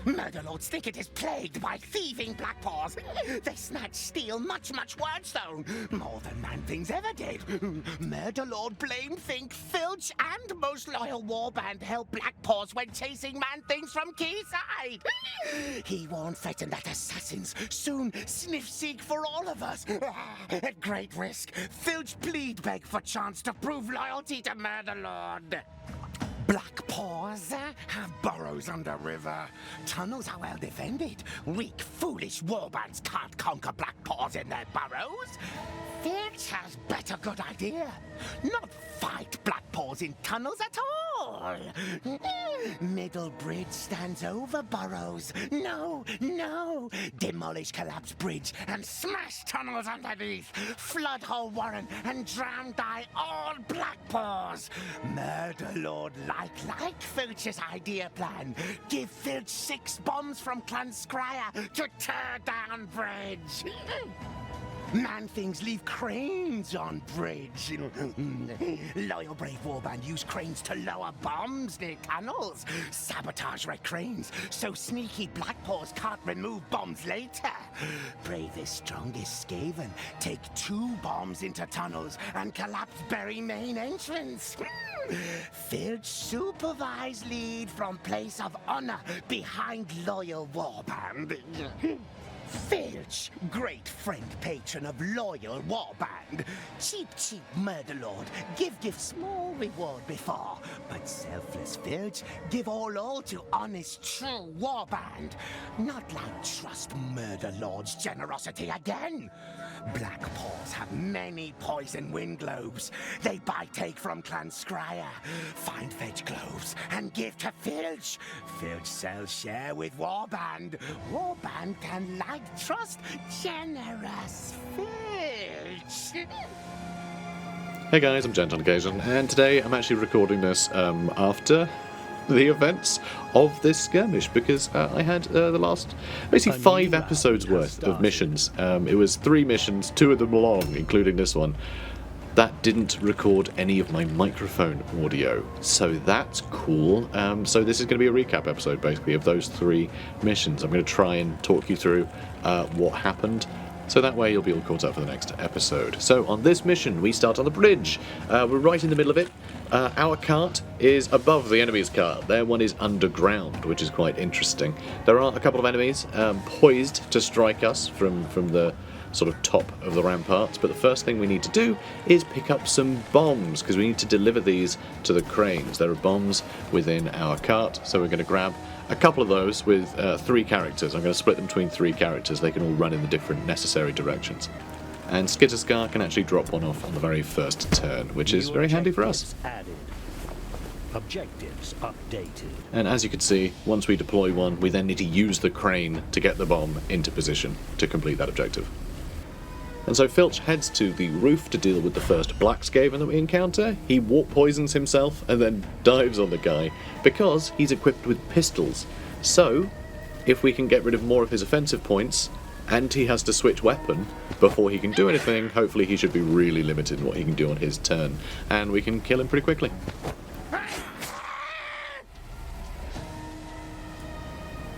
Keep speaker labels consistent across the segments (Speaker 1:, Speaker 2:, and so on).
Speaker 1: Murderlord's thicket is plagued by thieving black paws. They snatch steel much worse though. More than Man-Things ever did. Murderlord blame think Filch and most loyal Warband help black paws when chasing Man-Things from Quayside. He warned threatened that assassins soon sniff-seek for all of us. At great risk, Filch beg for chance to prove loyalty to Murderlord. Black paws have burrows under river. Tunnels are well defended. Weak, foolish warbands can't conquer black paws in their burrows. Filch has better good idea. Not fight black paws in tunnels at all. Middle bridge stands over burrows. No. Demolish collapsed bridge and smash tunnels underneath. Flood whole warren and drown die all black paws. Murderlord like Filch's idea plan. Give Filch 6 bombs from Clanskrier to tear down bridge. Man-Things leave cranes on bridge. Loyal brave warband use cranes to lower bombs near tunnels. Sabotage red cranes so sneaky black paws can't remove bombs later. Bravest, strongest Skaven take 2 bombs into tunnels and collapse Berry main entrance. Filch supervise lead from place of honor behind loyal warband. Filch, great friend patron of loyal warband. Cheap murderlord, give small reward before. But selfless Filch, give all to honest true warband. Not like trust murderlord's generosity again. Black paws have many poison wind globes. They take from Clanskrier. Find fetch globes and give to Filch. Filch sells share with Warband. Warband can trust generous Filch.
Speaker 2: Hey guys, I'm Gent on occasion, and today I'm actually recording this after the events of this skirmish, because I had the last basically 5 episodes worth of missions. It was 3 missions, 2 of them long, including this one. That didn't record any of my microphone audio, so that's cool. So this is going to be a recap episode, basically, of those 3 missions. I'm going to try and talk you through what happened, so that way you'll be all caught up for the next episode. So on this mission, we start on the bridge. We're right in the middle of it. Our cart is above the enemy's cart. Their one is underground, which is quite interesting. There are a couple of enemies poised to strike us from the sort of top of the ramparts, but the first thing we need to do is pick up some bombs, because we need to deliver these to the cranes. There are bombs within our cart, so we're going to grab a couple of those with 3 characters. I'm going to split them between 3 characters. They can all run in the different necessary directions. And Skitterskar can actually drop one off on the very first turn, which is very handy for us.
Speaker 3: Added. Objectives updated.
Speaker 2: And as you can see, once we deploy one, we then need to use the crane to get the bomb into position to complete that objective. And so Filch heads to the roof to deal with the first black Skaven that we encounter. He warp poisons himself and then dives on the guy because he's equipped with pistols. So, if we can get rid of more of his offensive points, and he has to switch weapon before he can do anything, hopefully he should be really limited in what he can do on his turn, and we can kill him pretty quickly.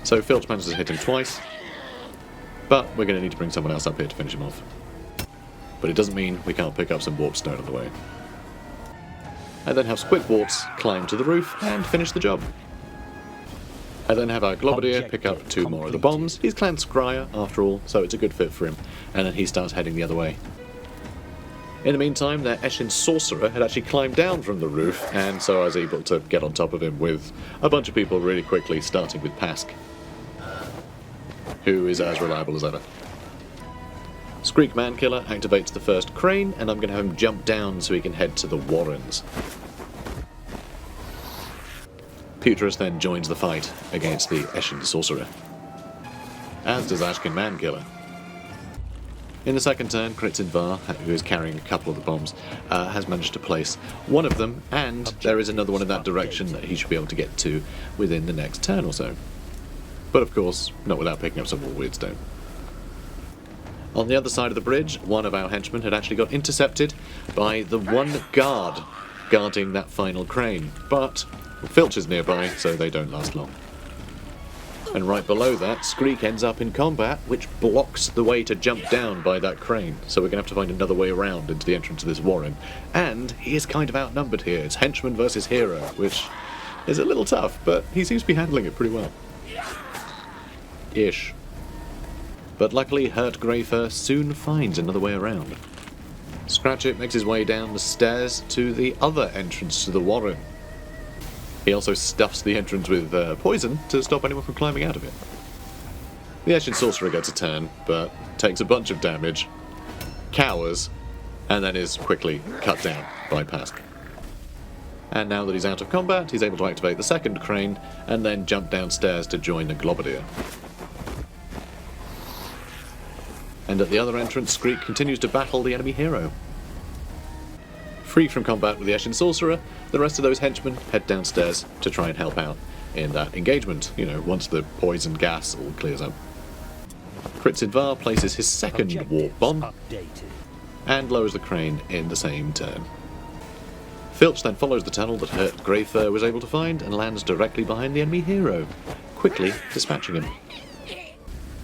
Speaker 2: So Filch manages to hit him twice, but we're going to need to bring someone else up here to finish him off. But it doesn't mean we can't pick up some warp stone on the way. I then have Squid Warps climb to the roof and finish the job. I then have our Globadier pick up 2 more of the bombs. He's Clanskrier after all, so it's a good fit for him. And then he starts heading the other way. In the meantime, their Eshin Sorcerer had actually climbed down from the roof, and so I was able to get on top of him with a bunch of people really quickly, starting with Pask, who is as reliable as ever. Skreek Mankiller activates the first crane, and I'm going to have him jump down so he can head to the Warrens. Putris then joins the fight against the Eshin Sorcerer, as does Ashkin Mankiller. In the second turn, Kritzinvar, who is carrying a couple of the bombs, has managed to place one of them, and there is another one in that direction that he should be able to get to within the next turn or so. But of course, not without picking up some more Weirdstone. On the other side of the bridge, one of our henchmen had actually got intercepted by the one guard guarding that final crane, but Filch is nearby, so they don't last long. And right below that, Skreek ends up in combat, which blocks the way to jump down by that crane. So we're going to have to find another way around into the entrance of this warren. And he is kind of outnumbered here. It's henchman versus hero, which is a little tough, but he seems to be handling it pretty well. Ish. But luckily, Hurt Greyfur soon finds another way around. Scratchit makes his way down the stairs to the other entrance to the warren. He also stuffs the entrance with poison to stop anyone from climbing out of it. The Ashen Sorcerer gets a turn, but takes a bunch of damage, cowers, and then is quickly cut down by Pask. And now that he's out of combat, he's able to activate the second crane and then jump downstairs to join the Globadier. And at the other entrance, Skreek continues to battle the enemy hero. Free from combat with the Ashen Sorcerer, the rest of those henchmen head downstairs to try and help out in that engagement, once the poison gas all clears up. Kritzinvar places his second warp bomb and lowers the crane in the same turn. Filch then follows the tunnel that Hurt Greyfur was able to find and lands directly behind the enemy hero, quickly dispatching him.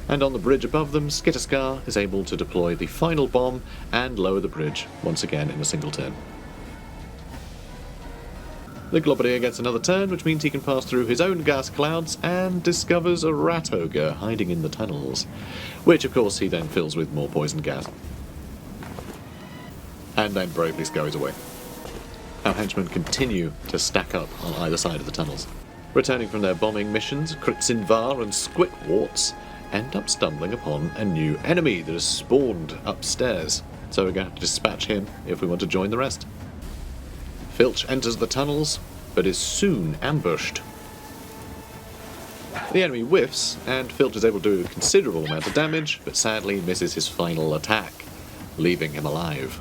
Speaker 2: And on the bridge above them, Skitterskar is able to deploy the final bomb and lower the bridge, once again in a single turn. The Globadier gets another turn, which means he can pass through his own gas clouds and discovers a rat ogre hiding in the tunnels, which of course he then fills with more poison gas. And then bravely scurries away. Our henchmen continue to stack up on either side of the tunnels. Returning from their bombing missions, Kritzinvar and Squickwarts end up stumbling upon a new enemy that has spawned upstairs, so we're going to have to dispatch him if we want to join the rest. Filch enters the tunnels, but is soon ambushed. The enemy whiffs, and Filch is able to do a considerable amount of damage, but sadly misses his final attack, leaving him alive.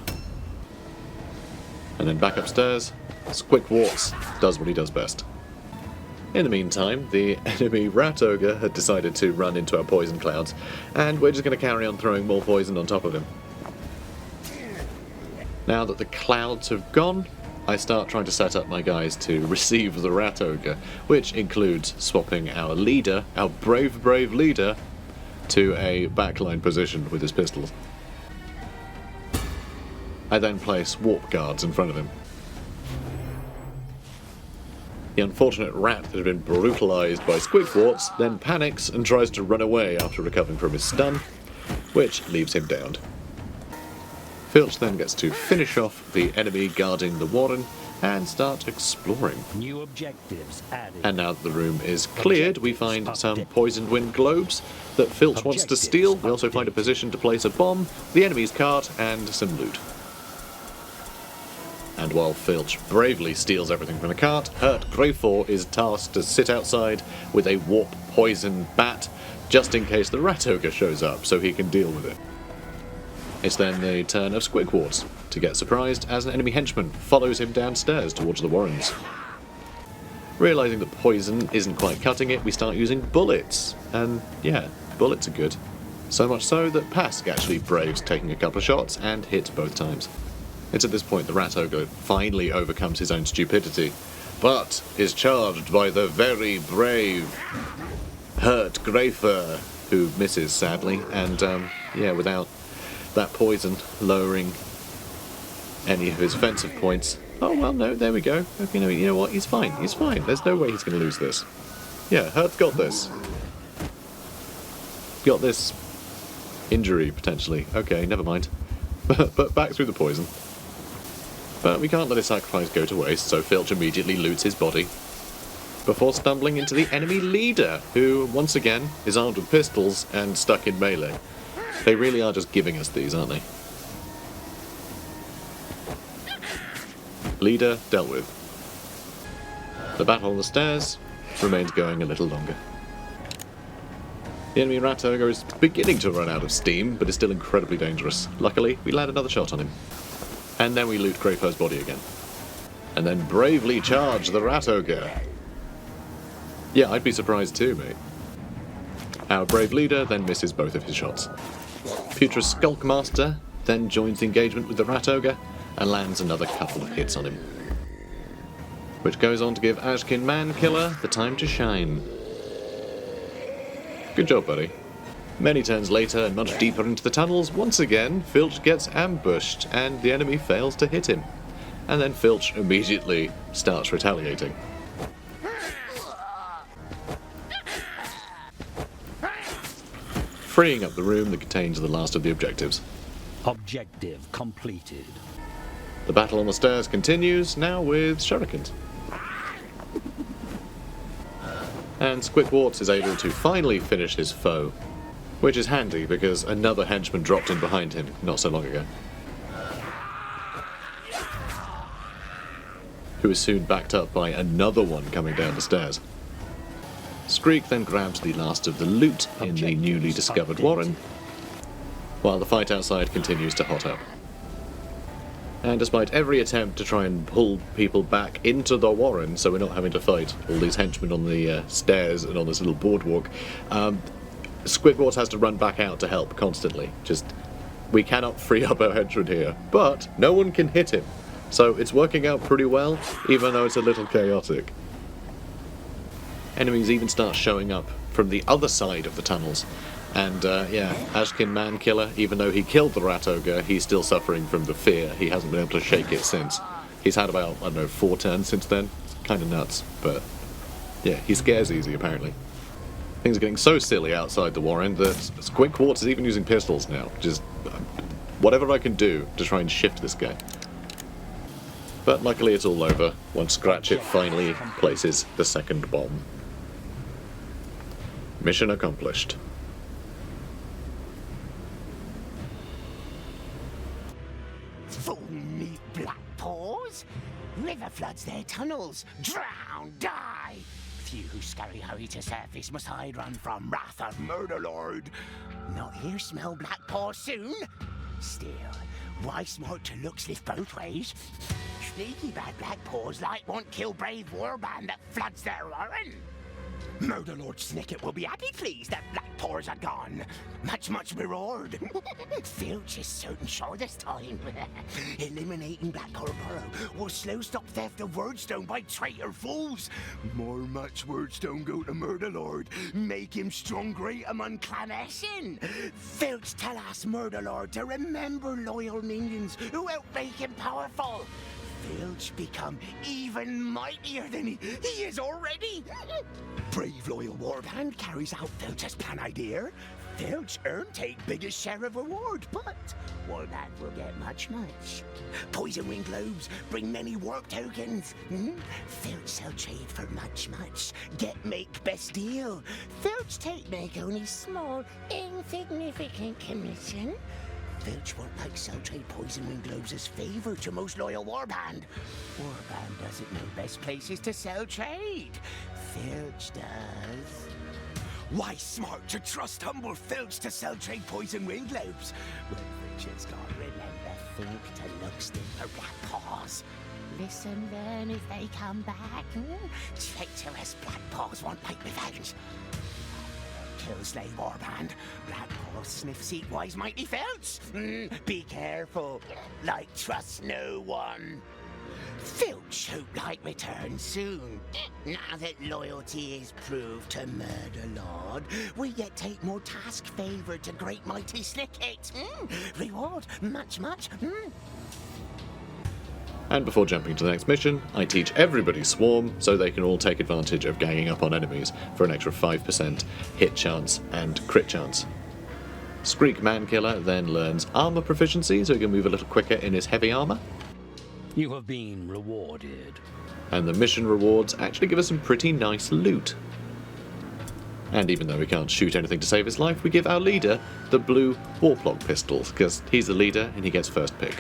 Speaker 2: And then back upstairs, Squickwarts does what he does best. In the meantime, the enemy rat ogre had decided to run into our poison clouds, and we're just going to carry on throwing more poison on top of him. Now that the clouds have gone, I start trying to set up my guys to receive the rat ogre, which includes swapping our leader, our brave leader, to a backline position with his pistols. I then place warp guards in front of him. The unfortunate rat that had been brutalised by Squickwarts then panics and tries to run away after recovering from his stun, which leaves him downed. Filch then gets to finish off the enemy guarding the warren and start exploring.
Speaker 3: New objectives added.
Speaker 2: And now that the room is cleared, we find some poisoned wind globes that Filch wants to steal. We also find a position to place a bomb, the enemy's cart, and some loot. And while Filch bravely steals everything from the cart, Hurt Greyfur is tasked to sit outside with a warp poison bat, just in case the rat ogre shows up, so he can deal with it. It's then the turn of Squickwarts to get surprised as an enemy henchman follows him downstairs towards the warrens. Realising that poison isn't quite cutting it, we start using bullets. And yeah, bullets are good. So much so that Pask actually braves taking a couple of shots and hits both times. It's at this point the rat ogre finally overcomes his own stupidity, but is charged by the very brave Hurt Greyfur, who misses sadly, and without that poison lowering any of his offensive points. Oh well, no, there we go. You know what? He's fine. He's fine. There's no way he's going to lose this. Yeah, Hurt's got this. Got this injury potentially. Okay, never mind. But back through the poison. But we can't let his sacrifice go to waste, so Filch immediately loots his body before stumbling into the enemy leader, who once again is armed with pistols and stuck in melee. They really are just giving us these, aren't they? Leader dealt with. The battle on the stairs remains going a little longer. The enemy rat ogre is beginning to run out of steam, but is still incredibly dangerous. Luckily, we land another shot on him. And then we loot Greyfur's body again. And then bravely charge the rat ogre. Yeah, I'd be surprised too, mate. Our brave leader then misses both of his shots. Putra's Skulkmaster then joins the engagement with the rat ogre and lands another couple of hits on him. Which goes on to give Ashkin Mankiller the time to shine. Good job, buddy. Many turns later and much deeper into the tunnels, once again, Filch gets ambushed and the enemy fails to hit him. And then Filch immediately starts retaliating. Freeing up the room that contains the last of the objectives.
Speaker 3: Objective completed.
Speaker 2: The battle on the stairs continues, now with shurikens. And Squidwarts is able to finally finish his foe, which is handy because another henchman dropped in behind him not so long ago, who is soon backed up by another one coming down the stairs. Skreek then grabs the last of the loot in the newly discovered warren, while the fight outside continues to hot up. And despite every attempt to try and pull people back into the warren so we're not having to fight all these henchmen on the stairs and on this little boardwalk, Squidwarts has to run back out to help constantly. We cannot free up our henchmen here, but no one can hit him. So it's working out pretty well, even though it's a little chaotic. Enemies even start showing up from the other side of the tunnels. And Ashkin Mankiller, even though he killed the Rat Ogre, he's still suffering from the fear. He hasn't been able to shake it since. He's had about, 4 turns since then. It's kind of nuts, but yeah, he scares easy apparently. Things are getting so silly outside the warren that Squidwarts is even using pistols now. Just whatever I can do to try and shift this guy. But luckily it's all over once Scratchit finally places the second bomb. Mission accomplished.
Speaker 1: Fool me, black paws! River floods their tunnels. Drown, die! Few who scurry-hurry to surface must hide run from wrath of Murderlord. Not here smell black paws soon. Still, why smart to looks lift both ways? Sneaky bad black paws like won't kill brave Warband that floods their warren. Murderlord Snicket will be happy pleased that black paws are gone. Much reward. Filch is certain sure this time. Eliminating Black Paw Burrow will slow stop theft of Wordstone by traitor fools. Much Wordstone go to Murderlord. Make him strong great among Claneshin. Filch tell us Murderlord to remember loyal minions who help make him powerful. Filch become even mightier than he is already. Brave loyal Warband carries out Filch's plan idea. Filch take biggest share of reward, but Warband will get much. Poison wing globes bring many work tokens. Filch sell trade for much. Get make best deal. Filch make only small, insignificant commission. Filch won't like sell trade poison wing globes as favor to most loyal Warband. Warband doesn't know best places to sell trade. Filch does. Why smart to trust humble Filch to sell trade poison wing globes? When Filch has got remember think to look still for black paws. Listen then if they come back. Traitorous black paws want like revenge. Kill slay Warband. Black paws sniff seat wise mighty Filch. Be careful. Like trust no one. Filch hope like return soon. Now that loyalty is proved to Murderlord, we get take more task favor to great mighty Snicket. Reward much.
Speaker 2: And before jumping to the next mission, I teach everybody Swarm so they can all take advantage of ganging up on enemies for an extra 5% hit chance and crit chance. Skreek Mankiller then learns armor proficiency so he can move a little quicker in his heavy armor.
Speaker 3: You have been rewarded.
Speaker 2: And the mission rewards actually give us some pretty nice loot. And even though we can't shoot anything to save his life, we give our leader the blue Warplug pistol, because he's the leader and he gets first pick.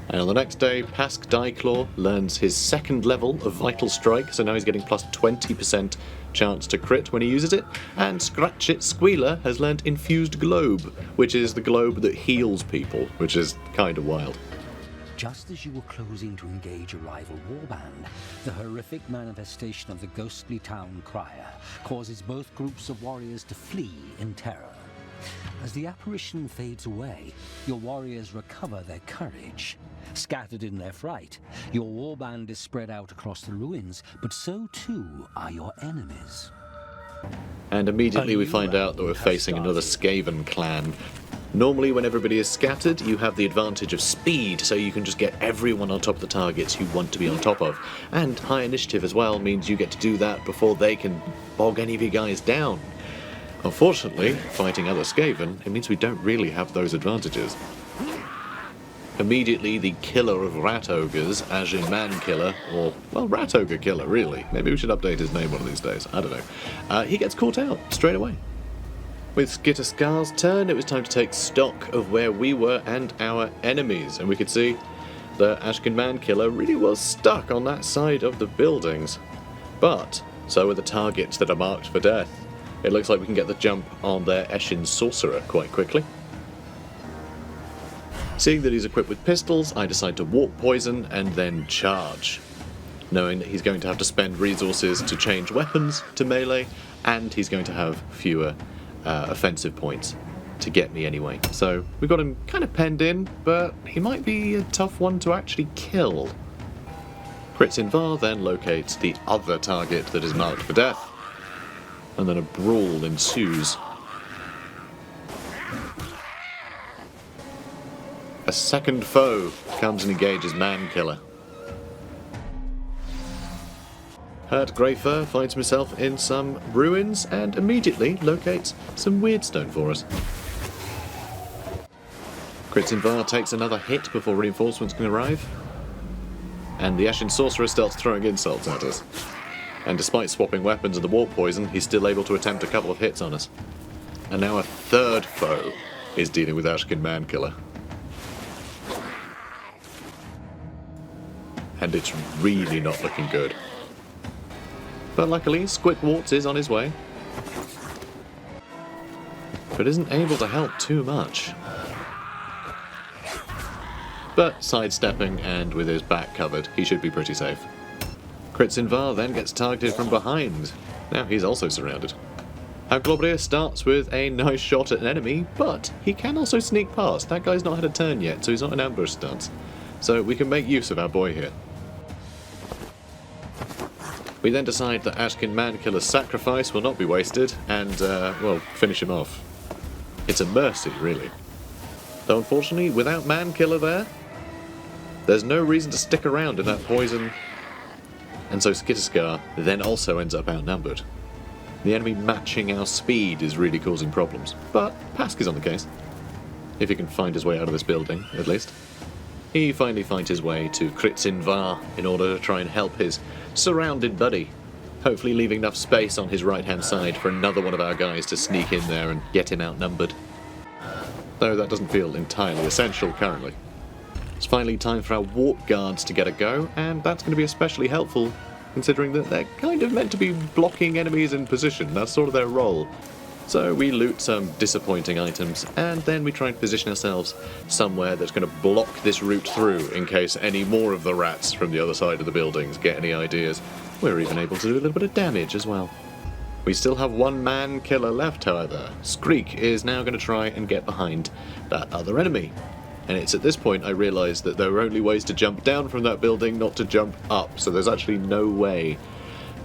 Speaker 2: And on the next day, Pask Dyeclaw learns his second level of Vital Strike, so now he's getting plus 20% chance to crit when he uses it. And Scratchit Squealer has learned Infused Globe, which is the globe that heals people, which is kind of wild.
Speaker 3: Just as you were closing to engage a rival warband, the horrific manifestation of the ghostly town crier causes both groups of warriors to flee in terror. As the apparition fades away, your warriors recover their courage. Scattered in their fright, your warband is spread out across the ruins, but so too are your enemies.
Speaker 2: And immediately we find out that we're facing another Skaven clan. Normally when everybody is scattered, you have the advantage of speed, so you can just get everyone on top of the targets you want to be on top of. And high initiative as well means you get to do that before they can bog any of you guys down. Unfortunately, fighting other Skaven, it means we don't really have those advantages. Immediately, the killer of rat ogres, as in man killer, or, well, rat ogre killer, really. Maybe we should update his name one of these days, I don't know. He gets caught out straight away. With Skitterskar's turn, it was time to take stock of where we were and our enemies, and we could see the Ashkin Man-Killer really was stuck on that side of the buildings. But, so are the targets that are marked for death. It looks like we can get the jump on their Eshin Sorcerer quite quickly. Seeing that he's equipped with pistols, I decide to warp poison and then charge, knowing that he's going to have to spend resources to change weapons to melee, and he's going to have fewer offensive points to get me anyway. So we've got him kind of penned in, but he might be a tough one to actually kill. Kritzinvar then locates the other target that is marked for death, and then a brawl ensues. A second foe comes and engages Man-Killer. Hurt Greyfur finds himself in some ruins and immediately locates some Weirdstone for us. Kritzinvar takes another hit before reinforcements can arrive, and the Eshin Sorcerer starts throwing insults at us. And despite swapping weapons and the warp poison, he's still able to attempt a couple of hits on us. And now a third foe is dealing with Ashkin Man-Killer. And it's really not looking good. But luckily, Squickwarts is on his way. But isn't able to help too much. But sidestepping and with his back covered, he should be pretty safe. Kritzinvar then gets targeted from behind. Now he's also surrounded. Globria starts with a nice shot at an enemy, but he can also sneak past. That guy's not had a turn yet, so he's not in ambush stance. So we can make use of our boy here. We then decide that Ashkin Man-Killer's sacrifice will not be wasted, and, well, finish him off. It's a mercy, really. Though unfortunately, without Man-Killer there, there's no reason to stick around in that poison. And so Skitterskar then also ends up outnumbered. The enemy matching our speed is really causing problems, but Pask is on the case. If he can find his way out of this building, at least. He finally finds his way to Kritzinvar in order to try and help his surrounded buddy, hopefully leaving enough space on his right-hand side for another one of our guys to sneak in there and get him outnumbered. Though that doesn't feel entirely essential currently. It's finally time for our warp guards to get a go, and that's going to be especially helpful considering that they're kind of meant to be blocking enemies in position. That's sort of their role. So we loot some disappointing items, and then we try and position ourselves somewhere that's going to block this route through in case any more of the rats from the other side of the buildings get any ideas. We're even able to do a little bit of damage as well. We still have one Man-Killer left, however. Skreek is now going to try and get behind that other enemy. And it's at this point I realise that there are only ways to jump down from that building, not to jump up. So there's actually no way,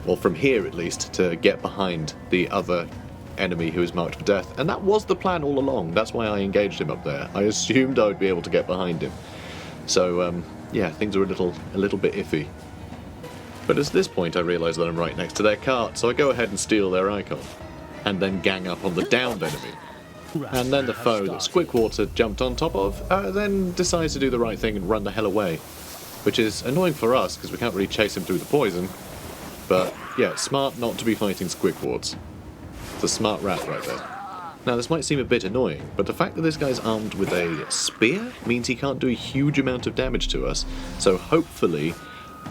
Speaker 2: well from here at least, to get behind the other enemy who is marked for death. And that was the plan all along. That's why I engaged him up there. I assumed I would be able to get behind him. So, yeah, things are a little bit iffy. But at this point I realise that I'm right next to their cart, so I go ahead and steal their icon. And then gang up on the downed enemy. And then the foe that Squickwater jumped on top of then decides to do the right thing and run the hell away. Which is annoying for us, because we can't really chase him through the poison. But, yeah, smart not to be fighting Squickwarts. It's a smart rat right there. Now, this might seem a bit annoying, but the fact that this guy's armed with a spear means he can't do a huge amount of damage to us. So hopefully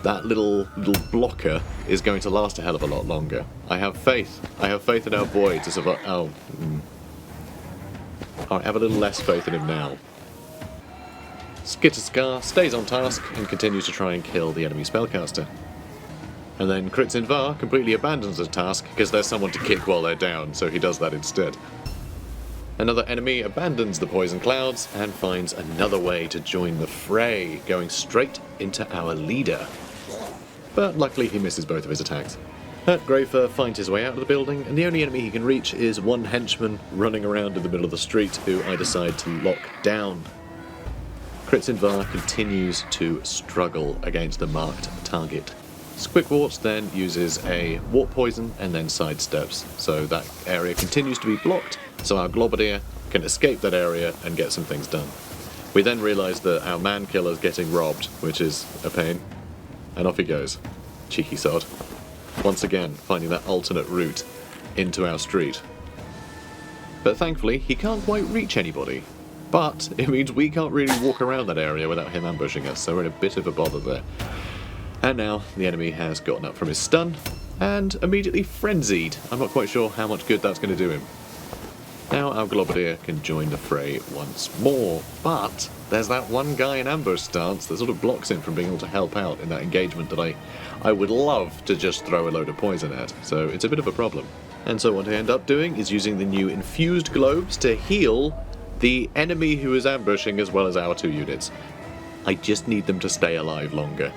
Speaker 2: that little blocker is going to last a hell of a lot longer. I have faith. I have faith in our boy to survive. Oh, I have a little less faith in him now. Skitterskar stays on task and continues to try and kill the enemy spellcaster. And then Kritzinvar completely abandons the task because there's someone to kick while they're down, so he does that instead. Another enemy abandons the poison clouds and finds another way to join the fray, going straight into our leader. But luckily he misses both of his attacks. But Greyfur finds his way out of the building, and the only enemy he can reach is one henchman running around in the middle of the street who I decide to lock down. Kritzinvar continues to struggle against the marked target. Squickwort then uses a warp poison and then sidesteps, so that area continues to be blocked, so our Globadier can escape that area and get some things done. We then realise that our man-killer's getting robbed, which is a pain, and off he goes. Cheeky sod. Once again, finding that alternate route into our street. But thankfully, he can't quite reach anybody. But it means we can't really walk around that area without him ambushing us, so we're in a bit of a bother there. And now the enemy has gotten up from his stun and immediately frenzied. I'm not quite sure how much good that's going to do him. Now our Globadier can join the fray once more, but there's that one guy in ambush stance that sort of blocks him from being able to help out in that engagement that I would love to just throw a load of poison at, so it's a bit of a problem. And so what I end up doing is using the new infused globes to heal the enemy who is ambushing as well as our 2 units. I just need them to stay alive longer.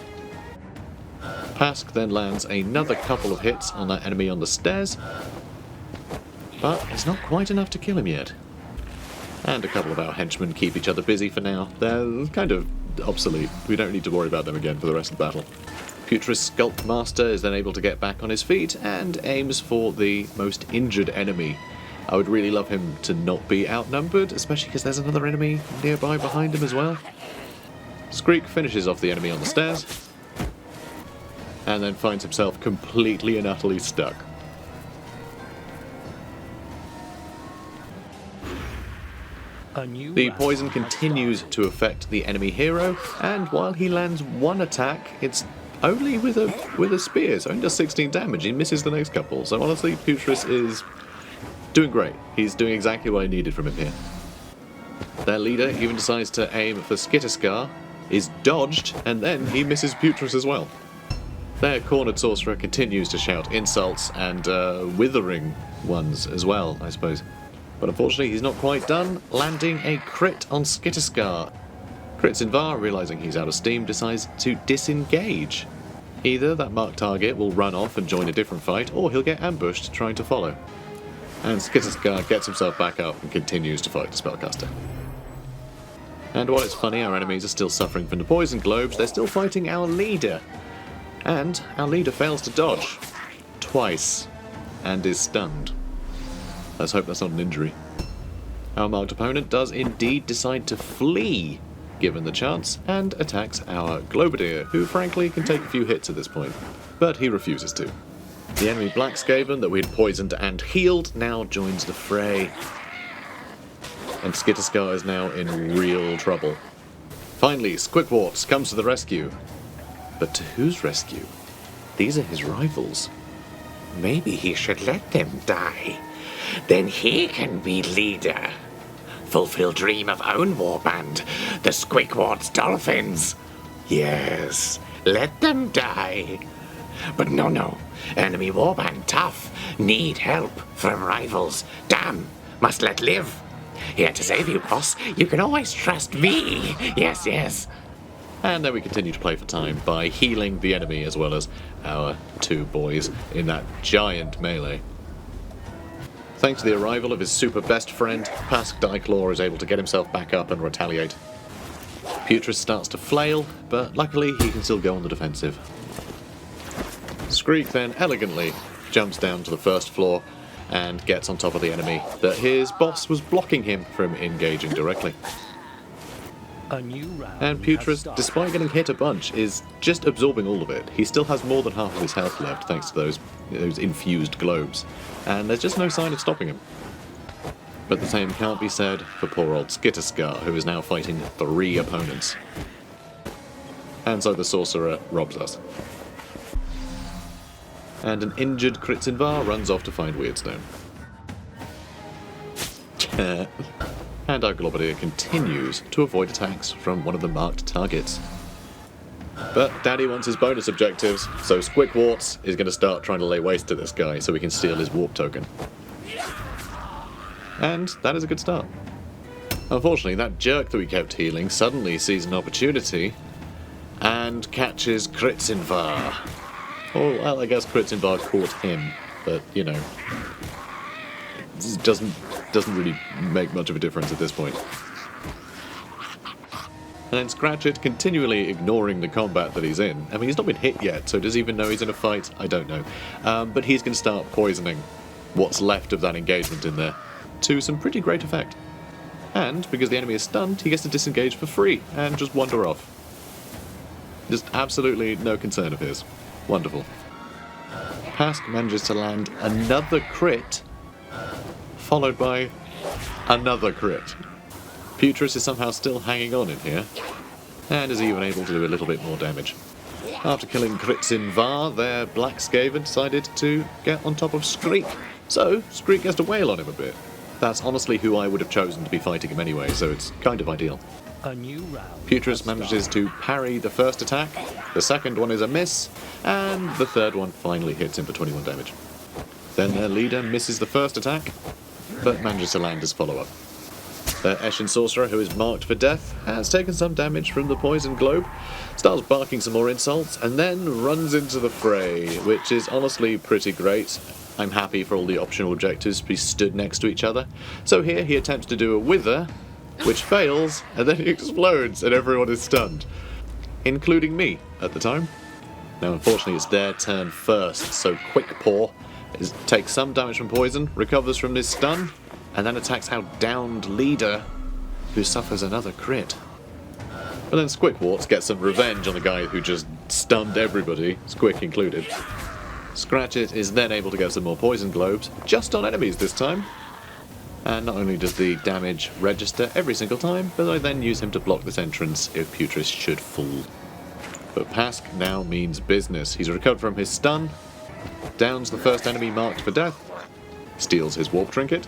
Speaker 2: Pask then lands another couple of hits on that enemy on the stairs, but it's not quite enough to kill him yet. And a couple of our henchmen keep each other busy for now. They're kind of obsolete. We don't need to worry about them again for the rest of the battle. Putris Sculpt Master is then able to get back on his feet and aims for the most injured enemy. I would really love him to not be outnumbered, especially because there's another enemy nearby behind him as well. Skreek finishes off the enemy on the stairs, and then finds himself completely and utterly stuck. The poison continues to affect the enemy hero, and while he lands one attack, it's only with a spear. It only does 16 damage. He misses the next couple. So honestly, Putris is doing great. He's doing exactly what I needed from him here. Their leader even decides to aim for Skitterskar, is dodged, and then he misses Putris as well. Their cornered sorcerer continues to shout insults and withering ones as well, I suppose. But unfortunately he's not quite done, landing a crit on Skitterskar. Kritzinvar, realising he's out of steam, decides to disengage. Either that marked target will run off and join a different fight, or he'll get ambushed trying to follow. And Skitterskar gets himself back up and continues to fight the spellcaster. And while it's funny our enemies are still suffering from the poison globes, they're still fighting our leader. And our leader fails to dodge. Twice. And is stunned. Let's hope that's not an injury. Our marked opponent does indeed decide to flee, given the chance, and attacks our Globadier, who frankly can take a few hits at this point. But he refuses to. The enemy Black Skaven that we had poisoned and healed now joins the fray. And Skitterskar is now in real trouble. Finally, Squickwort comes to the rescue. But to whose rescue? These are his rivals.
Speaker 1: Maybe he should let them die. Then he can be leader. Fulfill dream of own warband, the Squickwart's dolphins. Yes, let them die. But no. Enemy warband tough. Need help from rivals. Damn, must let live. Here to save you, boss. You can always trust me. Yes.
Speaker 2: And then we continue to play for time by healing the enemy as well as our 2 boys in that giant melee. Thanks to the arrival of his super best friend, Pask Dyclaw is able to get himself back up and retaliate. Putris starts to flail, but luckily he can still go on the defensive. Skreek then elegantly jumps down to the first floor and gets on top of the enemy that his boss was blocking him from engaging directly. And Putris, despite getting hit a bunch, is just absorbing all of it. He still has more than half of his health left thanks to those infused globes, and there's just no sign of stopping him. But the same can't be said for poor old Skitterskar, who is now fighting 3 opponents. And so the sorcerer robs us. And an injured Kritzinvar runs off to find Weirdstone. And our Globadier continues to avoid attacks from one of the marked targets. But Daddy wants his bonus objectives, so Squickwarts is going to start trying to lay waste to this guy so we can steal his warp token. And that is a good start. Unfortunately, that jerk that we kept healing suddenly sees an opportunity and catches Kritzinvar. Or, well, I guess Clinching caught him, but, you know, it doesn't really make much of a difference at this point. And then Scratchit continually ignoring the combat that he's in. I mean, he's not been hit yet, so does he even know he's in a fight? I don't know. But he's going to start poisoning what's left of that engagement in there to some pretty great effect. And, because the enemy is stunned, he gets to disengage for free and just wander off. Just absolutely no concern of his. Wonderful. Pask manages to land another crit, followed by another crit. Putris is somehow still hanging on in here, and is even able to do a little bit more damage. After killing Clinching, their Black Skaven decided to get on top of Skreek, so Skreek gets to wail on him a bit. That's honestly who I would have chosen to be fighting him anyway, so it's kind of ideal.
Speaker 3: A new round.
Speaker 2: Putris manages to parry the first attack, the second one is a miss, and the third one finally hits him for 21 damage. Then their leader misses the first attack, but manages to land his follow-up. Their Eshin Sorcerer, who is marked for death, has taken some damage from the poison globe, starts barking some more insults, and then runs into the fray, which is honestly pretty great. I'm happy for all the optional objectives to be stood next to each other. So here he attempts to do a wither, which fails, and then he explodes and everyone is stunned. Including me at the time. Now unfortunately it's their turn first, so Quick Paw takes some damage from poison, recovers from this stun, and then attacks our downed leader, who suffers another crit. But then Squickwort gets some revenge on the guy who just stunned everybody, Squick included. Scratchit is then able to get some more poison globes, just on enemies this time. And not only does the damage register every single time, but I then use him to block this entrance if Putris should fall. But Pask now means business. He's recovered from his stun, downs the first enemy marked for death, steals his warp trinket,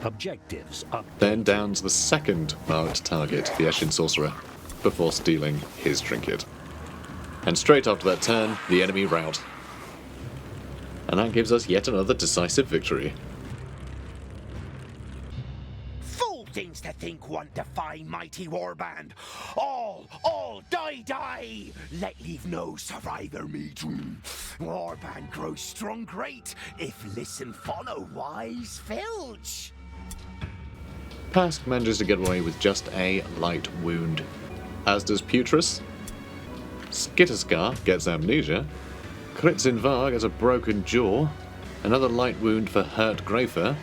Speaker 3: Objectives up.
Speaker 2: then downs the second marked target, the Eshin Sorcerer, before stealing his trinket. And straight after that turn, the enemy rout. And that gives us yet another decisive victory.
Speaker 1: Fool things to think one defy mighty Warband. All, die! Let leave no survivor meet. Warband grows strong great, if listen follow wise filch.
Speaker 2: Pask manages to get away with just a light wound, as does Putris. Skitterskar gets amnesia. Clinching gets a broken jaw, another light wound for Hurt Grafer,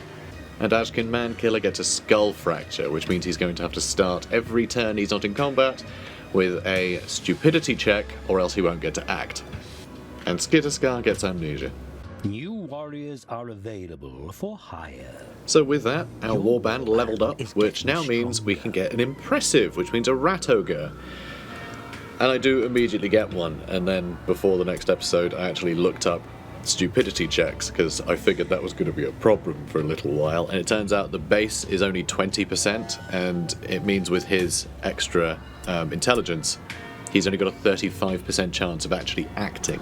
Speaker 2: and Ashkin Mankiller gets a skull fracture, which means he's going to have to start every turn he's not in combat with a stupidity check, or else he won't get to act. And Skitterskar gets amnesia.
Speaker 3: New warriors are available for hire.
Speaker 2: So with that, our warband leveled up, which now means we can get an impressive, which means a rat ogre. And I do immediately get one, and then before the next episode I actually looked up stupidity checks, because I figured that was going to be a problem for a little while, and it turns out the base is only 20%, and it means with his extra intelligence, he's only got a 35% chance of actually acting.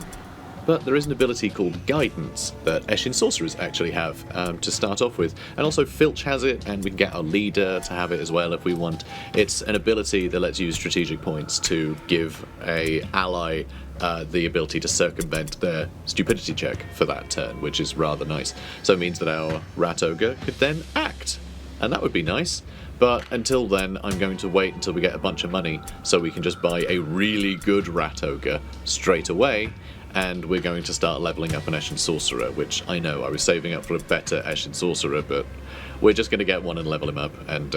Speaker 2: But there is an ability called Guidance that Eshin Sorcerers actually have to start off with. And also Filch has it, and we can get our leader to have it as well if we want. It's an ability that lets you use strategic points to give a ally the ability to circumvent their stupidity check for that turn, which is rather nice. So it means that our Rat Ogre could then act, and that would be nice. But until then, I'm going to wait until we get a bunch of money so we can just buy a really good Rat Ogre straight away. And we're going to start leveling up an Eshin Sorcerer, which I know I was saving up for a better Eshin Sorcerer, but we're just going to get one and level him up, and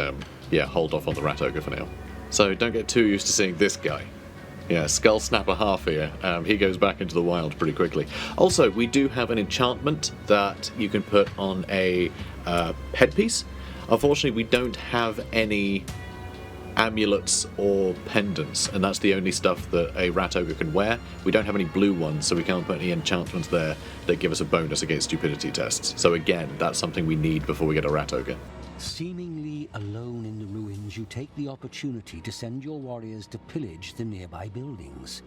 Speaker 2: yeah, hold off on the Rat Ogre for now. So don't get too used to seeing this guy. Yeah, Skull Snapper half here. He goes back into the wild pretty quickly. Also, we do have an enchantment that you can put on a headpiece. Unfortunately, we don't have any amulets or pendants, and that's the only stuff that a Rat Ogre can wear. We don't have any blue ones, so we can't put any enchantments there that give us a bonus against stupidity tests. So again, that's something we need before we get a Rat Ogre.
Speaker 3: Seemingly alone in the ruins, you take the opportunity to send your warriors to pillage the nearby buildings.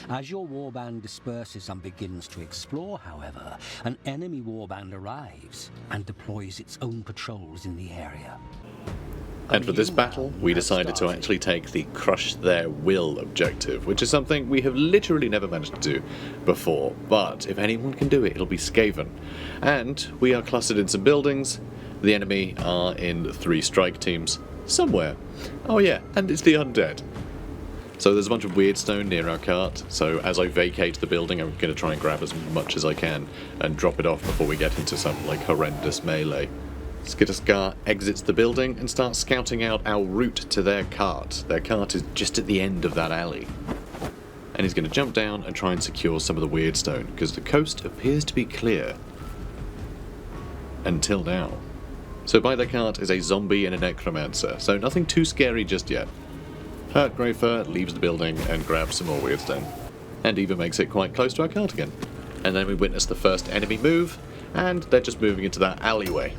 Speaker 3: As your warband disperses and begins to explore, however, an enemy warband arrives and deploys its own patrols in the area.
Speaker 2: And for this battle, we decided to actually take the Crush Their Will objective, which is something we have literally never managed to do before. But if anyone can do it, it'll be Skaven. And we are clustered in some buildings. The enemy are in 3 strike teams somewhere. Oh yeah, and it's the undead. So there's a bunch of weird stone near our cart, so as I vacate the building I'm going to try and grab as much as I can and drop it off before we get into some like horrendous melee. Skitterskar exits the building and starts scouting out our route to their cart. Their cart is just at the end of that alley. And he's going to jump down and try and secure some of the weird stone, because the coast appears to be clear. Until now. So by their cart is a zombie and a necromancer, so nothing too scary just yet. Hurt Greyfur leaves the building and grabs some more weirdstone, and even makes it quite close to our cart again. And then we witness the first enemy move, and they're just moving into that alleyway.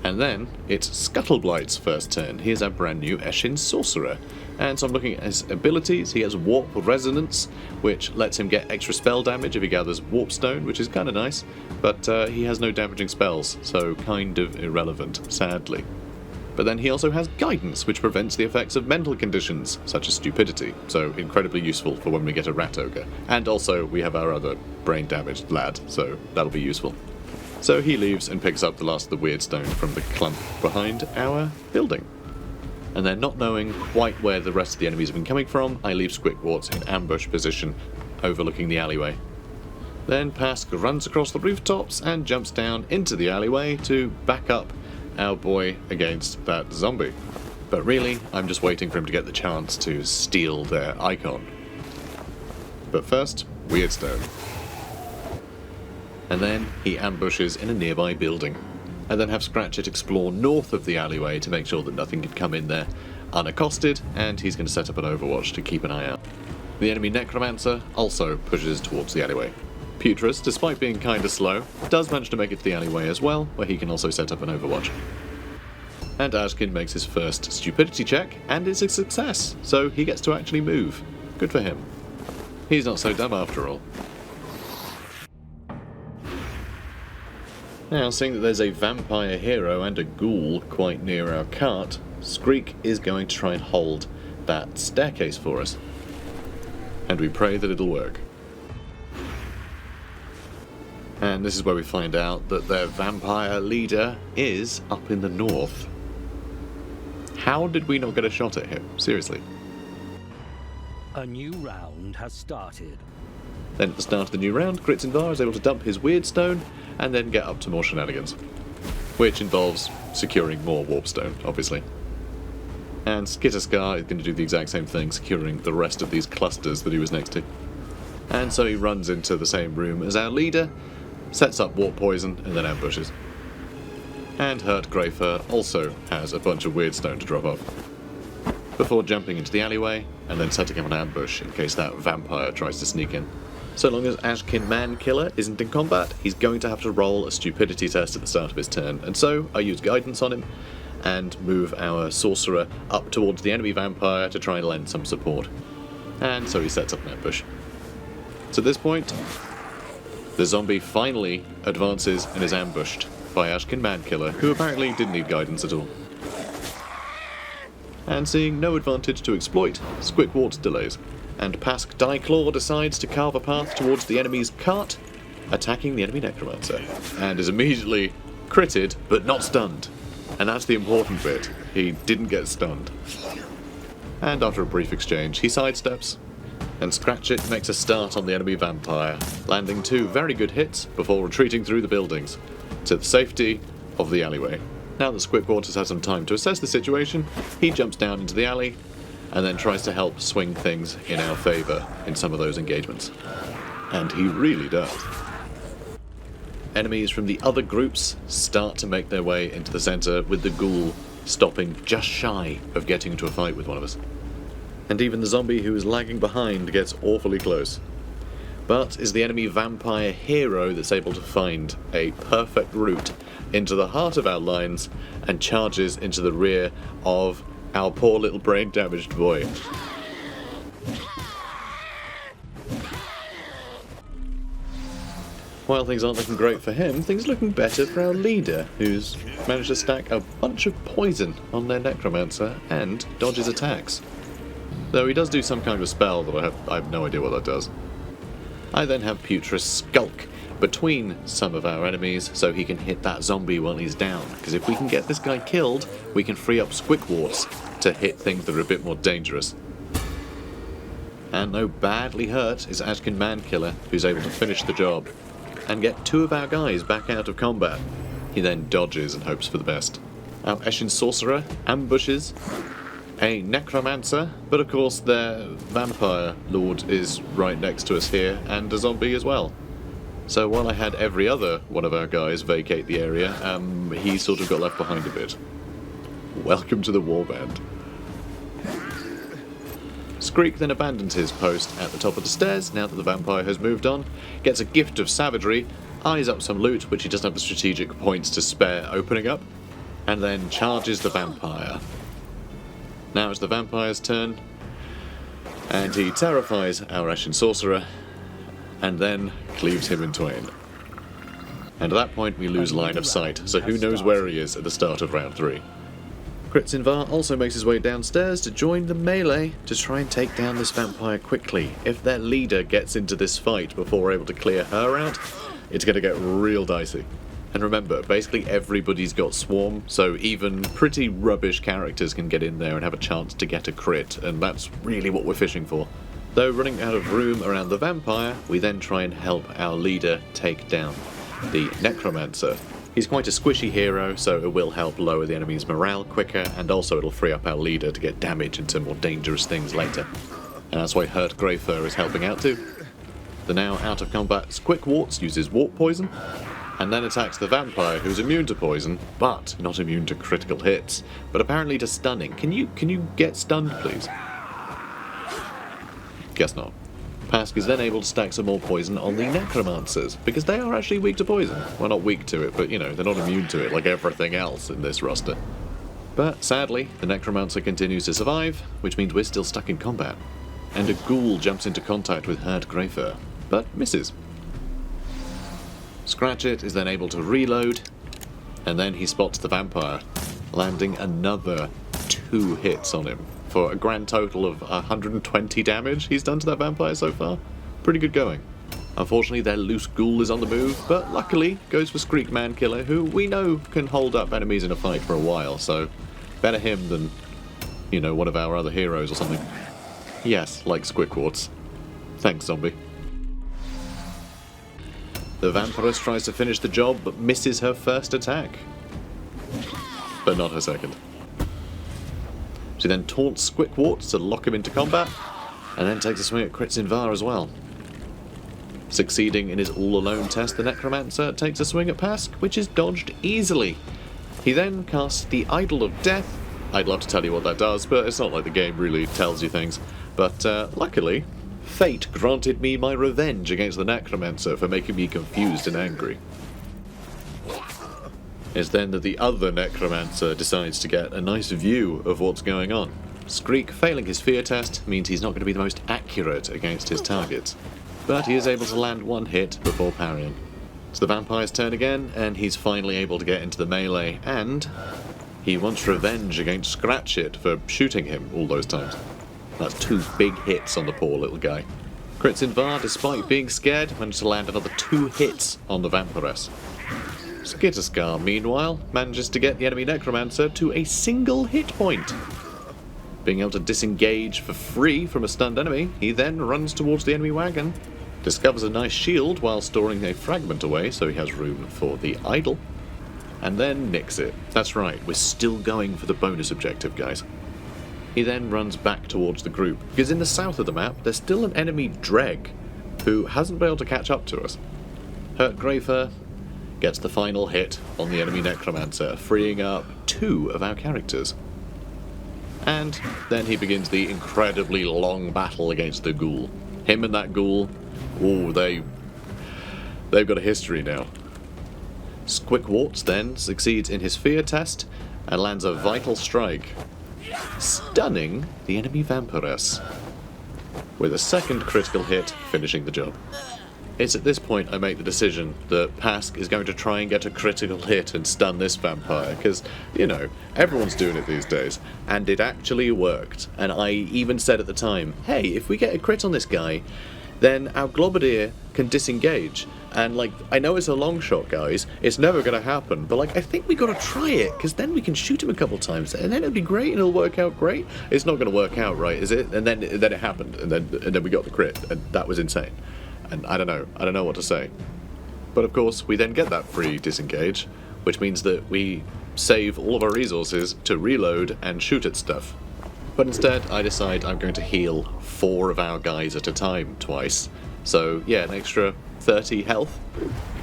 Speaker 2: And then it's Scuttleblight's first turn. He is our brand new Eshin Sorcerer. And so I'm looking at his abilities. He has Warp Resonance, which lets him get extra spell damage if he gathers Warpstone, which is kind of nice, but he has no damaging spells, so kind of irrelevant, sadly. But then he also has Guidance, which prevents the effects of mental conditions, such as stupidity, so incredibly useful for when we get a Rat Ogre. And also, we have our other brain-damaged lad, so that'll be useful. So he leaves and picks up the last of the weird stone from the clump behind our building. And then, not knowing quite where the rest of the enemies have been coming from, I leave Squickwarts in ambush position, overlooking the alleyway. Then Pask runs across the rooftops and jumps down into the alleyway to back up our boy against that zombie. But really, I'm just waiting for him to get the chance to steal their icon. But first, Weirdstone. And then he ambushes in a nearby building. And then have Scratchit explore north of the alleyway to make sure that nothing can come in there unaccosted, and he's going to set up an overwatch to keep an eye out. The enemy Necromancer also pushes towards the alleyway. Putris, despite being kinda slow, does manage to make it to the alleyway as well, where he can also set up an overwatch. And Ashkin makes his first stupidity check, and it's a success, so he gets to actually move. Good for him. He's not so dumb after all. Now, seeing that there's a vampire hero and a ghoul quite near our cart, Skreek is going to try and hold that staircase for us. And we pray that it'll work. And this is where we find out that their vampire leader is up in the north. How did we not get a shot at him? Seriously.
Speaker 3: A new round has started.
Speaker 2: Then at the start of the new round, Gritzinvar is able to dump his weird stone and then get up to more shenanigans. Which involves securing more warpstone, obviously. And Skitterskar is going to do the exact same thing, securing the rest of these clusters that he was next to. And so he runs into the same room as our leader, sets up warp poison, and then ambushes. And Hurt Greyfur also has a bunch of weird stone to drop off, before jumping into the alleyway and then setting up an ambush in case that vampire tries to sneak in. So long as Ashkin Mankiller isn't in combat, he's going to have to roll a stupidity test at the start of his turn, and so I use Guidance on him and move our sorcerer up towards the enemy vampire to try and lend some support. And so he sets up an ambush. So at this point, the zombie finally advances and is ambushed by Ashkin Mankiller, who apparently didn't need guidance at all. And seeing no advantage to exploit, Squickwarts delays, and Pask Dieclaw decides to carve a path towards the enemy's cart, attacking the enemy Necromancer, and is immediately critted, but not stunned. And that's the important bit, he didn't get stunned. And after a brief exchange, he sidesteps, and Scratchit makes a start on the enemy vampire, landing 2 very good hits before retreating through the buildings, to the safety of the alleyway. Now that Squickwarts has had some time to assess the situation, he jumps down into the alley, and then tries to help swing things in our favour in some of those engagements. And he really does. Enemies from the other groups start to make their way into the centre, with the ghoul stopping just shy of getting into a fight with one of us. And even the zombie who is lagging behind gets awfully close. But is the enemy vampire hero that's able to find a perfect route into the heart of our lines and charges into the rear of our poor little brain-damaged boy. while things aren't looking great for him, things are looking better for our leader, who's managed to stack a bunch of poison on their necromancer and dodges attacks. Though he does do some kind of spell that I have no idea what that does. I then have Putris skulk between some of our enemies so he can hit that zombie while he's down, because if we can get this guy killed, we can free up Squickwarts to hit things that are a bit more dangerous. And though badly hurt is Ashkin Mankiller, who's able to finish the job and get 2 of our guys back out of combat. He then dodges and hopes for the best. Our Eshin Sorcerer ambushes a Necromancer, but of course their Vampire Lord is right next to us here, and a zombie as well. So while I had every other one of our guys vacate the area, he sort of got left behind a bit. Welcome to the Warband. Skreek then abandons his post at the top of the stairs now that the vampire has moved on, gets a gift of savagery, eyes up some loot which he doesn't have the strategic points to spare opening up, and then charges the vampire. Now it's the vampire's turn, and he terrifies our Eshin Sorcerer, and then cleaves him in twain. And at that point we lose line of sight, so who knows where he is at the start of round 3. Kritzinvar also makes his way downstairs to join the melee to try and take down this vampire quickly. If their leader gets into this fight before we're able to clear her out, it's going to get real dicey. And remember, basically everybody's got Swarm, so even pretty rubbish characters can get in there and have a chance to get a crit, and that's really what we're fishing for. Though running out of room around the vampire, we then try and help our leader take down the Necromancer. He's quite a squishy hero, so it will help lower the enemy's morale quicker, and also it'll free up our leader to get damage into more dangerous things later. And that's why Hurt Greyfur is helping out too. The now out of combat Squickwarts uses Warp Poison, and then attacks the vampire, who's immune to poison, but not immune to critical hits, but apparently to stunning. Can you get stunned, please? Guess not. Pask is then able to stack some more poison on the Necromancers, because they are actually weak to poison. Well, not weak to it, but, you know, they're not immune to it like everything else in this roster. But, sadly, the Necromancer continues to survive, which means we're still stuck in combat. And a ghoul jumps into contact with Hurt Greyfur, but misses. Scratchit is then able to reload, and then he spots the vampire, landing another 2 hits on him, for a grand total of 120 damage he's done to that vampire so far. Pretty good going. Unfortunately, their loose ghoul is on the move, but luckily goes for Skreek Mankiller, who we know can hold up enemies in a fight for a while, so better him than, you know, one of our other heroes or something. Yes, like Squickwarts. Thanks, zombie. The Vampiress tries to finish the job, but misses her first attack. But not her second. She then taunts Squickwarts to lock him into combat, and then takes a swing at Kritzinvar as well. Succeeding in his all-alone test, the Necromancer takes a swing at Pask, which is dodged easily. He then casts the Idol of Death. I'd love to tell you what that does, but it's not like the game really tells you things. But luckily, fate granted me my revenge against the Necromancer for making me confused and angry. It's then that the other Necromancer decides to get a nice view of what's going on. Skreek failing his fear test means he's not going to be the most accurate against his targets, but he is able to land 1 hit before parrying. It's the vampire's turn again, and he's finally able to get into the melee, and he wants revenge against Scratchit for shooting him all those times. That's 2 big hits on the poor little guy. Kritzinvar, despite being scared, managed to land another 2 hits on the Vampiress. Skitterskar, meanwhile, manages to get the enemy Necromancer to a single hit point. Being able to disengage for free from a stunned enemy, he then runs towards the enemy wagon, discovers a nice shield while storing a fragment away so he has room for the idol, and then nicks it. That's right, we're still going for the bonus objective, guys. He then runs back towards the group, because in the south of the map, there's still an enemy Dreg, who hasn't been able to catch up to us. Hurt Greyfur gets the final hit on the enemy Necromancer, freeing up 2 of our characters. And then he begins the incredibly long battle against the ghoul. Him and that ghoul, ooh, they've got a history now. Squickwarts then succeeds in his fear test and lands a vital strike, stunning the enemy Vampiress, with a second critical hit finishing the job. It's at this point I make the decision that Pask is going to try and get a critical hit and stun this vampire, because, you know, everyone's doing it these days, and it actually worked. And I even said at the time, hey, if we get a crit on this guy, then our Globadier can disengage. And, like, I know it's a long shot, guys, it's never going to happen, but, like, I think we got to try it, because then we can shoot him a couple times, and then it'll be great, and it'll work out great. It's not going to work out, right, is it? And then it happened, and then we got the crit, and that was insane. And I don't know what to say. But of course, we then get that free disengage, which means that we save all of our resources to reload and shoot at stuff. But instead, I decide I'm going to heal 4 of our guys at a time twice. So yeah, an extra 30 health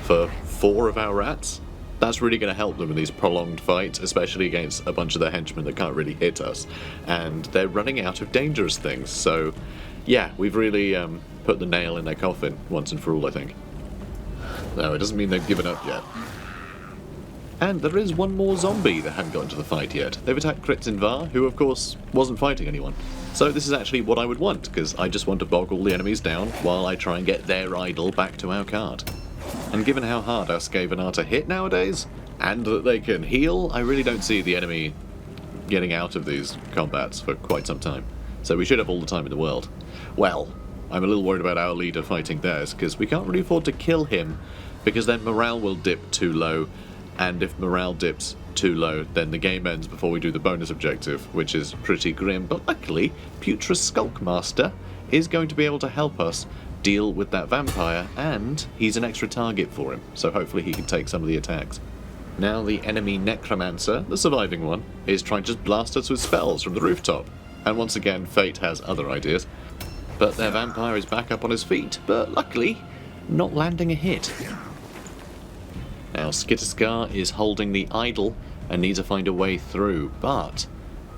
Speaker 2: for 4 of our rats. That's really going to help them in these prolonged fights, especially against a bunch of their henchmen that can't really hit us. And they're running out of dangerous things, so yeah, we've really put the nail in their coffin once and for all, I think. No, it doesn't mean they've given up yet. And there is one more zombie that hadn't got into the fight yet. They've attacked Kritzinvar, who of course wasn't fighting anyone. So this is actually what I would want, because I just want to bog all the enemies down while I try and get their idol back to our card. And given how hard our Skaven are to hit nowadays, and that they can heal, I really don't see the enemy getting out of these combats for quite some time. So we should have all the time in the world. Well, I'm a little worried about our leader fighting theirs, because we can't really afford to kill him, because then morale will dip too low, and if morale dips too low, then the game ends before we do the bonus objective, which is pretty grim. But luckily, Putrid Skulkmaster is going to be able to help us deal with that vampire, and he's an extra target for him, so hopefully he can take some of the attacks. Now the enemy Necromancer, the surviving one, is trying to just blast us with spells from the rooftop. And once again, Fate has other ideas. But their vampire is back up on his feet, but luckily, not landing a hit. Now Skitterskar is holding the idol and needs to find a way through, but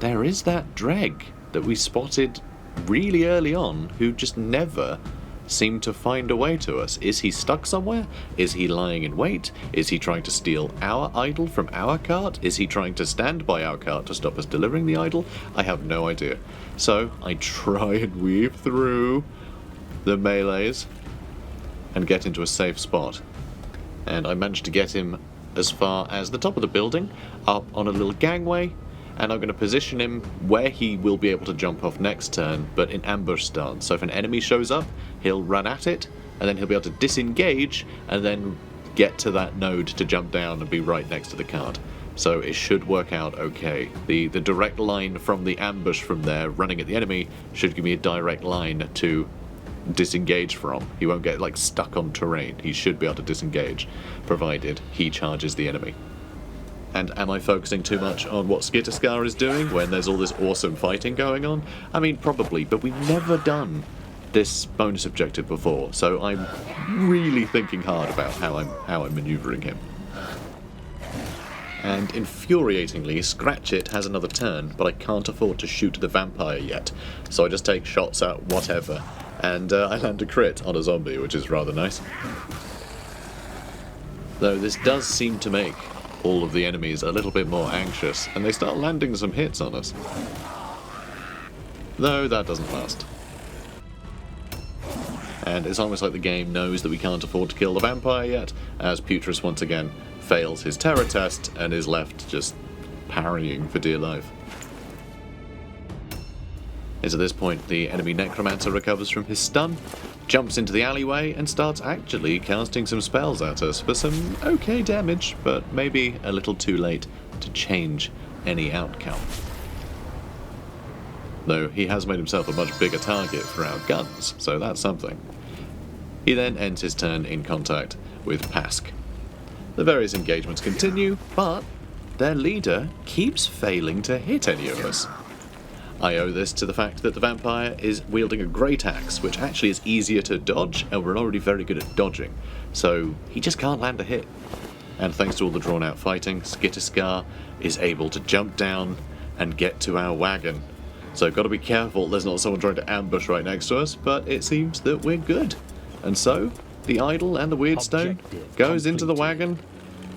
Speaker 2: there is that Dreg that we spotted really early on who just never seemed to find a way to us. Is he stuck somewhere? Is he lying in wait? Is he trying to steal our idol from our cart? Is he trying to stand by our cart to stop us delivering the idol? I have no idea. So I try and weave through the melees and get into a safe spot. And I managed to get him as far as the top of the building, up on a little gangway, and I'm going to position him where he will be able to jump off next turn, but in ambush stance. So if an enemy shows up, he'll run at it, and then he'll be able to disengage, and then get to that node to jump down and be right next to the card. So it should work out okay. The direct line from the ambush from there, running at the enemy, should give me a direct line to disengage from. He won't get like stuck on terrain. He should be able to disengage, provided he charges the enemy. And am I focusing too much on what Skitterskar is doing when there's all this awesome fighting going on? I mean, probably, but we've never done this bonus objective before, so I'm really thinking hard about how I'm maneuvering him. And infuriatingly, Scratchit has another turn, but I can't afford to shoot the vampire yet, so I just take shots at whatever, and I land a crit on a zombie, which is rather nice. Though this does seem to make all of the enemies a little bit more anxious, and they start landing some hits on us. Though that doesn't last. And it's almost like the game knows that we can't afford to kill the vampire yet, as Putrid once again fails his terror test and is left just parrying for dear life. It's at this point the enemy Necromancer recovers from his stun, jumps into the alleyway, and starts actually casting some spells at us for some okay damage, but maybe a little too late to change any outcome. Though he has made himself a much bigger target for our guns, so that's something. He then ends his turn in contact with Pask. The various engagements continue, but their leader keeps failing to hit any of us. I owe this to the fact that the vampire is wielding a great axe, which actually is easier to dodge, and we're already very good at dodging, so he just can't land a hit. And thanks to all the drawn out fighting, Skitterskar is able to jump down and get to our wagon. So got to be careful there's not someone trying to ambush right next to us, but it seems that we're good. And so, the idol and the Weirdstone goes into the wagon,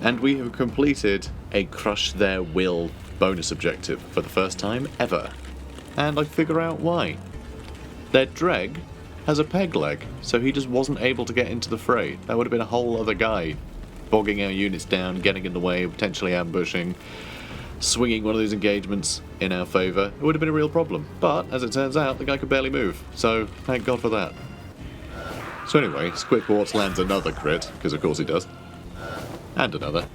Speaker 2: and we have completed a Crush Their Will bonus objective for the first time ever. And I figure out why. Their Dreg has a peg leg, so he just wasn't able to get into the fray. That would have been a whole other guy, bogging our units down, getting in the way, potentially ambushing, swinging one of those engagements in our favour. It would have been a real problem. But, as it turns out, the guy could barely move, so thank God for that. So anyway, Squidwarts lands another crit, because of course he does. And another.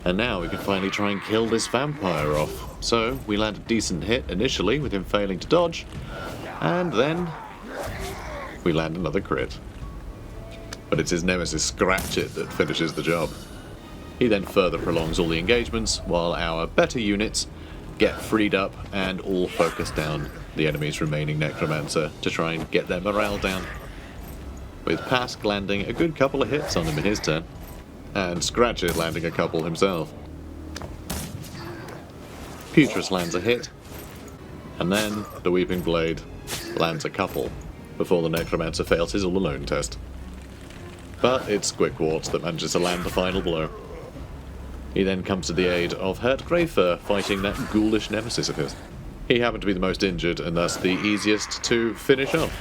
Speaker 2: And now we can finally try and kill this vampire off. So, we land a decent hit initially, with him failing to dodge, and then we land another crit. But it's his nemesis Scratchit that finishes the job. He then further prolongs all the engagements, while our better units get freed up and all focus down the enemy's remaining Necromancer to try and get their morale down. With Pask landing a good couple of hits on him in his turn, and Scratchit landing a couple himself. Putris lands a hit, and then the Weeping Blade lands a couple before the Necromancer fails his all-alone test. But it's Squidwarts that manages to land the final blow. He then comes to the aid of Hurt Greyfur fighting that ghoulish nemesis of his. He happened to be the most injured and thus the easiest to finish off.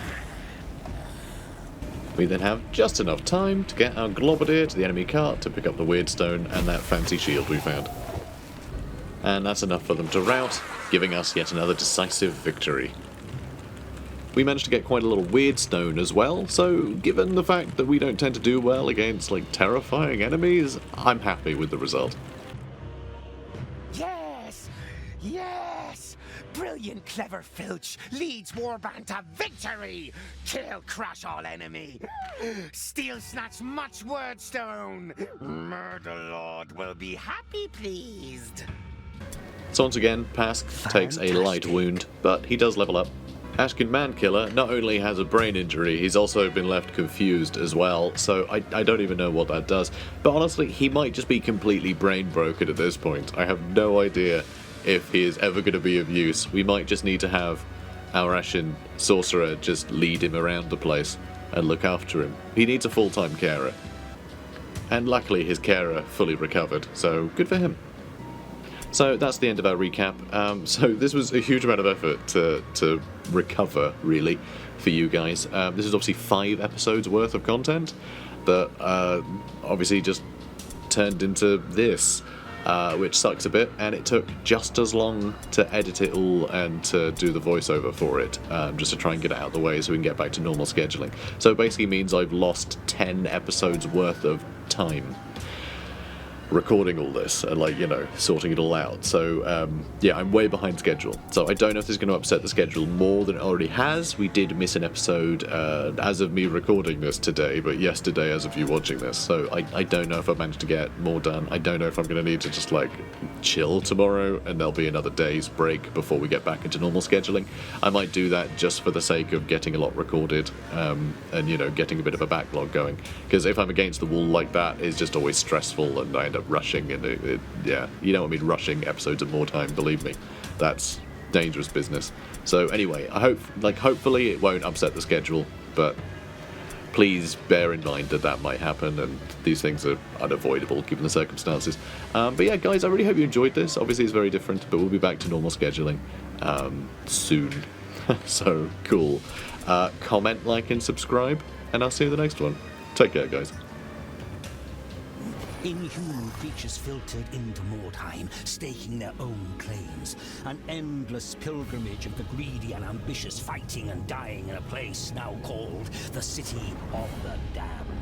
Speaker 2: We then have just enough time to get our Globadier to the enemy cart to pick up the Weird Stone and that fancy shield we found. And that's enough for them to rout, giving us yet another decisive victory. We managed to get quite a little Weird Stone as well, so given the fact that we don't tend to do well against, like, terrifying enemies, I'm happy with the result.
Speaker 1: Yes! Yes! Brilliant, clever Filch leads Warband to victory! Kill, crush all enemy! Steal, snatch much Wordstone! Murder Lord will be happy pleased!
Speaker 2: So once again, Pask takes a light wound, but he does level up. Ashkin Mankiller not only has a brain injury, he's also been left confused as well, so I don't even know what that does. But honestly, he might just be completely brain broken at this point. I have no idea if he is ever going to be of use. We might just need to have our Ashen Sorcerer just lead him around the place and look after him. He needs a full-time carer. And luckily his carer fully recovered, so good for him. So that's the end of our recap. So this was a huge amount of effort to recover, really, for you guys. This is obviously 5 episodes worth of content that obviously just turned into this, which sucks a bit, and it took just as long to edit it all and to do the voiceover for it, just to try and get it out of the way so we can get back to normal scheduling. So it basically means I've lost 10 episodes worth of time recording all this and, like, you know, sorting it all out. So yeah, I'm way behind schedule, so I don't know if this is going to upset the schedule more than it already has. We did miss an episode as of me recording this today, but yesterday as of you watching this, so I don't know if I've managed to get more done. I don't know if I'm going to need to just, like, chill tomorrow and there'll be another day's break before we get back into normal scheduling. I might do that just for the sake of getting a lot recorded and, you know, getting a bit of a backlog going, because if I'm against the wall like that, it's just always stressful and I end up rushing, and yeah, you know what I mean, rushing episodes of Mordheim, believe me, that's dangerous business. So anyway, I hope, like, hopefully it won't upset the schedule, but please bear in mind that that might happen, and these things are unavoidable given the circumstances. But yeah, guys, I really hope you enjoyed this. Obviously it's very different, but we'll be back to normal scheduling soon. So cool. Comment, like, and subscribe, and I'll see you in the next one. Take care, guys.
Speaker 3: Inhuman creatures filtered into Mordheim, staking their own claims. An endless pilgrimage of the greedy and ambitious fighting and dying in a place now called the City of the Damned.